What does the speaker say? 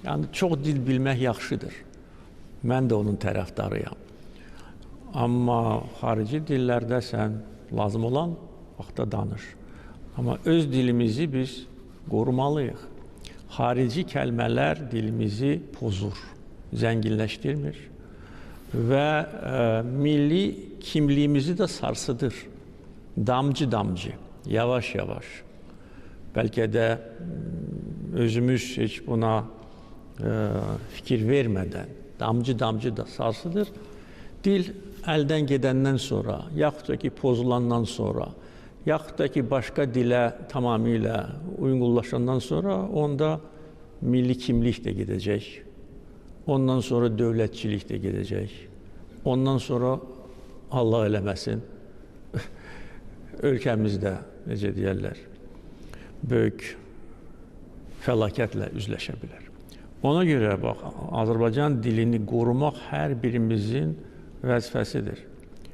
Yəni, çox dil bilmək yaxşıdır. Mən də onun tərəfdarıyam. Amma xarici dillərdə sən lazım olan vaxtda danış. Amma öz dilimizi biz qorumalıyıq. Xarici kəlmələr dilimizi pozur, zənginləşdirmir və milli kimliyimizi də sarsıdır. Damcı-damcı, yavaş-yavaş. Bəlkə də özümüz heç buna fikir vermədən damcı-damcı da sarsıdır. Dil əldən gedəndən sonra, yaxud da ki, pozulandan sonra, yaxud da ki, başqa dilə tamamilə uyğunlaşandan sonra onda milli kimlik də gedəcək. Ondan sonra dövlətçilik də gedəcək. Ondan sonra Allah eləməsin, ölkəmizdə, necə deyərlər, böyük fəlakətlə üzləşə bilər. Ona görə, bax, Azərbaycan dilini qorumaq hər birimizin vəzifəsidir.